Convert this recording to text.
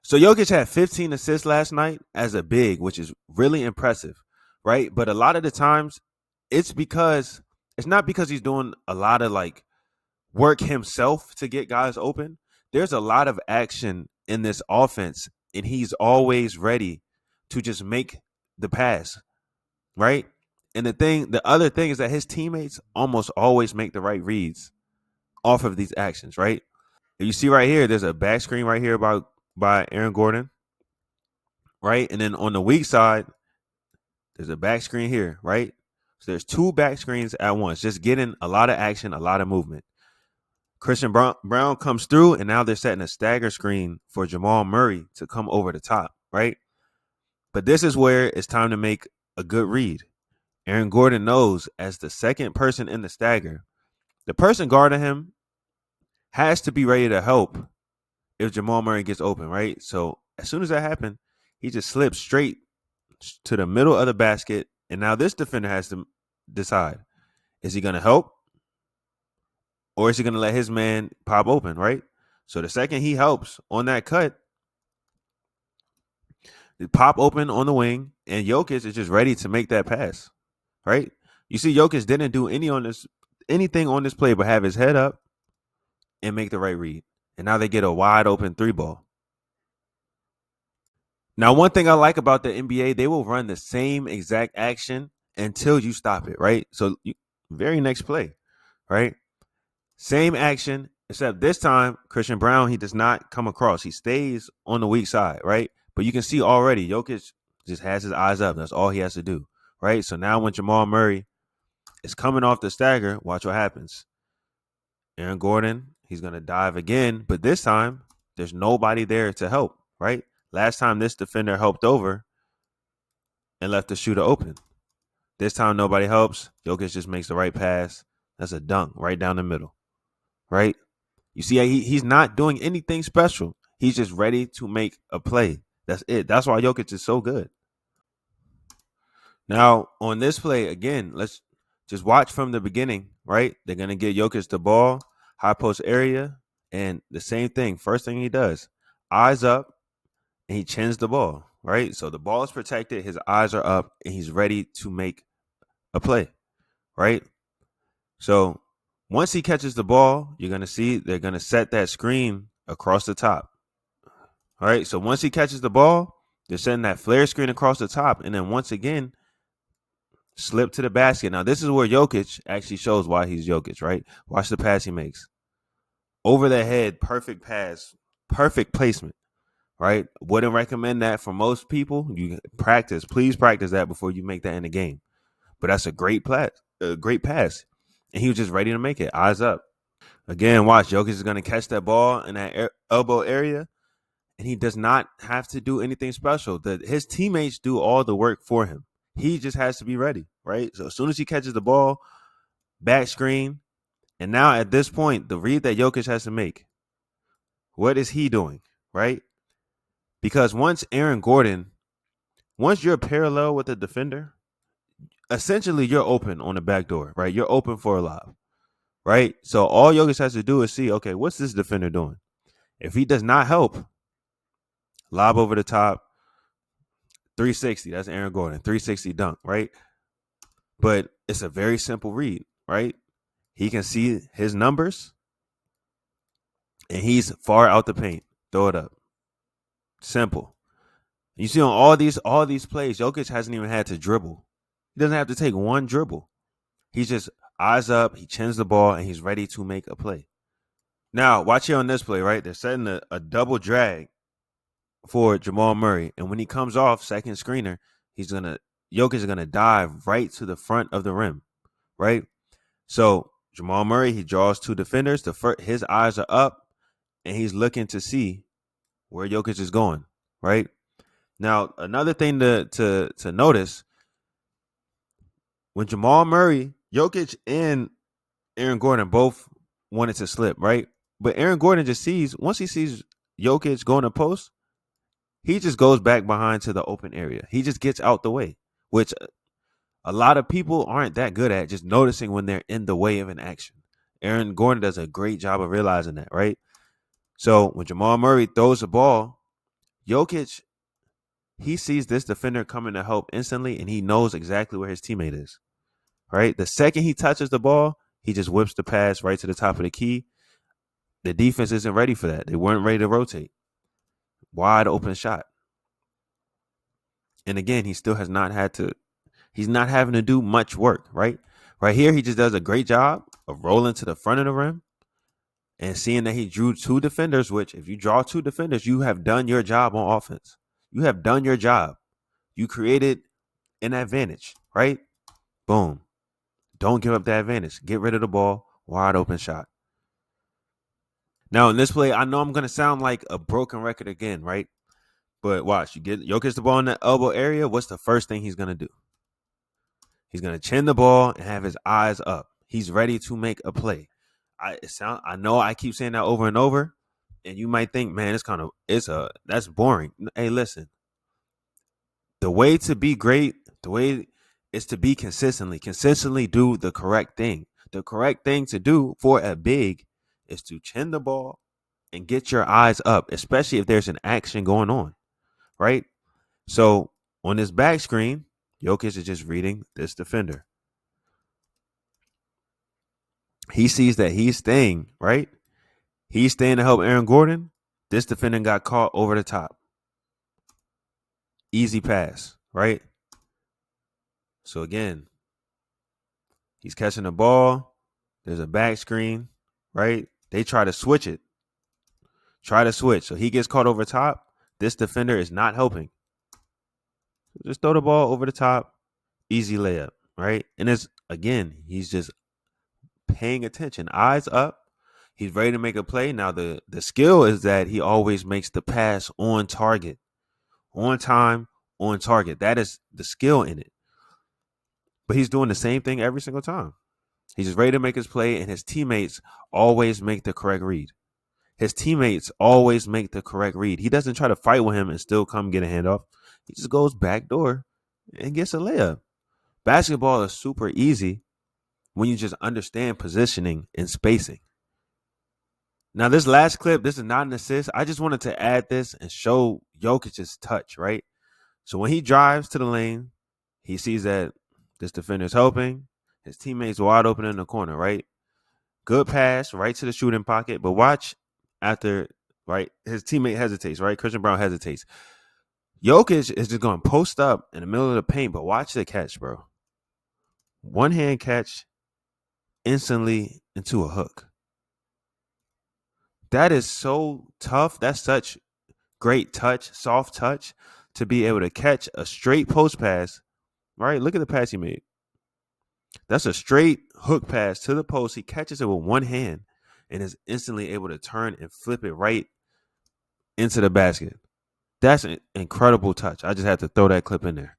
So Jokic had 15 assists last night as a big, which is really impressive, right? But a lot of the times it's because it's not because he's doing a lot of like work himself to get guys open. There's a lot of action in this offense, and he's always ready to just make the pass, right? And the other thing is that his teammates almost always make the right reads off of these actions, right? You see right here, there's a back screen right here by Aaron Gordon, right? And then on the weak side, there's a back screen here, right? So there's two back screens at once, just getting a lot of action, a lot of movement. Christian Brown comes through, and now they're setting a stagger screen for Jamal Murray to come over the top, right? But this is where it's time to make a good read. Aaron Gordon knows as the second person in the stagger, the person guarding him has to be ready to help if Jamal Murray gets open, right? So as soon as that happened, he just slips straight to the middle of the basket. And now this defender has to decide, is he going to help or is he going to let his man pop open, right? So the second he helps on that cut, they pop open on the wing, and Jokic is just ready to make that pass, right? You see, Jokic didn't do anything on this play but have his head up and make the right read. And now they get a wide open three ball. Now, one thing I like about the NBA, they will run the same exact action until you stop it, right? So, very next play, right? Same action, except this time, Christian Brown, he does not come across. He stays on the weak side, right? But you can see already, Jokic just has his eyes up. That's all he has to do, right? So now when Jamal Murray is coming off the stagger, watch what happens. Aaron Gordon, he's going to dive again, but this time there's nobody there to help, right? Last time this defender helped over and left the shooter open. This time nobody helps. Jokic just makes the right pass. That's a dunk right down the middle, right? You see, he's not doing anything special. He's just ready to make a play. That's it. That's why Jokic is so good. Now, on this play, again, let's just watch from the beginning, right? They're going to get Jokic the ball, high post area, and the same thing. First thing he does, eyes up, and he chins the ball, right? So the ball is protected, his eyes are up, and he's ready to make a play, right? So once he catches the ball, you're going to see they're going to set that screen across the top. All right. So once he catches the ball, they're setting that flare screen across the top. And then once again, slip to the basket. Now, this is where Jokic actually shows why he's Jokic, right? Watch the pass he makes. Over the head, perfect pass, perfect placement, right? Wouldn't recommend that for most people. You practice, please practice that before you make that in the game. But that's a great pass. And he was just ready to make it, eyes up. Again, watch, Jokic is going to catch that ball in that elbow area, and he does not have to do anything special. His teammates do all the work for him. He just has to be ready, right? So as soon as he catches the ball, back screen, and now at this point, the read that Jokic has to make, what is he doing, right? Because once you're parallel with the defender, essentially you're open on the back door, right? You're open for a lob, right? So all Jokic has to do is see, okay, what's this defender doing? If he does not help, lob over the top, 360. That's Aaron Gordon, 360 dunk, right? But it's a very simple read, right? He can see his numbers, and he's far out the paint. Throw it up. Simple. You see on all these plays, Jokic hasn't even had to dribble. He doesn't have to take one dribble. He's just eyes up, he chins the ball, and he's ready to make a play. Now, watch here on this play, right? They're setting a double drag for Jamal Murray. And when he comes off second screener, Jokic is gonna dive right to the front of the rim, right? So Jamal Murray, he draws two defenders. His eyes are up, and he's looking to see where Jokic is going, right? Now, another thing to notice, when Jamal Murray, Jokic and Aaron Gordon both wanted to slip, right? But Aaron Gordon once he sees Jokic going to post, he just goes back behind to the open area. He just gets out the way, which a lot of people aren't that good at, just noticing when they're in the way of an action. Aaron Gordon does a great job of realizing that, right? So when Jamal Murray throws the ball, Jokic, he sees this defender coming to help instantly, and he knows exactly where his teammate is. Right? The second he touches the ball, he just whips the pass right to the top of the key. The defense isn't ready for that. They weren't ready to rotate. Wide open shot. And again, he still has not had to, he's not having to do much work, right? Right here, he just does a great job of rolling to the front of the rim and seeing that he drew two defenders, which if you draw two defenders, you have done your job on offense. You have done your job. You created an advantage, right? Boom. Don't give up that advantage. Get rid of the ball. Wide open shot. Now, in this play, I know I'm going to sound like a broken record again, right? But watch, you get Jokic the ball in the elbow area. What's the first thing he's going to do? He's going to chin the ball and have his eyes up. He's ready to make a play. I know I keep saying that over and over, and you might think, man, that's boring. Hey, listen. The way to be great, the way is to be consistently do the correct thing. The correct thing to do for a big is to chin the ball and get your eyes up, especially if there's an action going on, right? So on this back screen, Jokic is just reading this defender. He sees that he's staying, right? He's staying to help Aaron Gordon. This defender got caught over the top. Easy pass, right? So again, he's catching the ball. There's a back screen, right? They try to switch it. So he gets caught over top. This defender is not helping. Just throw the ball over the top. Easy layup, right? And he's just paying attention. Eyes up. He's ready to make a play. Now, the skill is that he always makes the pass on target. On time, on target. That is the skill in it. But he's doing the same thing every single time. He's just ready to make his play, and his teammates always make the correct read. He doesn't try to fight with him and still come get a handoff. He just goes back door and gets a layup. Basketball is super easy when you just understand positioning and spacing. Now, this last clip, this is not an assist. I just wanted to add this and show Jokic's touch, right? So when he drives to the lane, he sees that this defender's helping. His teammate's wide open in the corner, right? Good pass right to the shooting pocket. But watch after, right, his teammate hesitates, right? Christian Brown hesitates. Jokic is just going to post up in the middle of the paint, but watch the catch, bro. One hand catch instantly into a hook. That is so tough. That's such great touch, soft touch to be able to catch a straight post pass, right? Look at the pass he made. That's a straight hook pass to the post. He catches it with one hand and is instantly able to turn and flip it right into the basket. That's an incredible touch. I just had to throw that clip in there.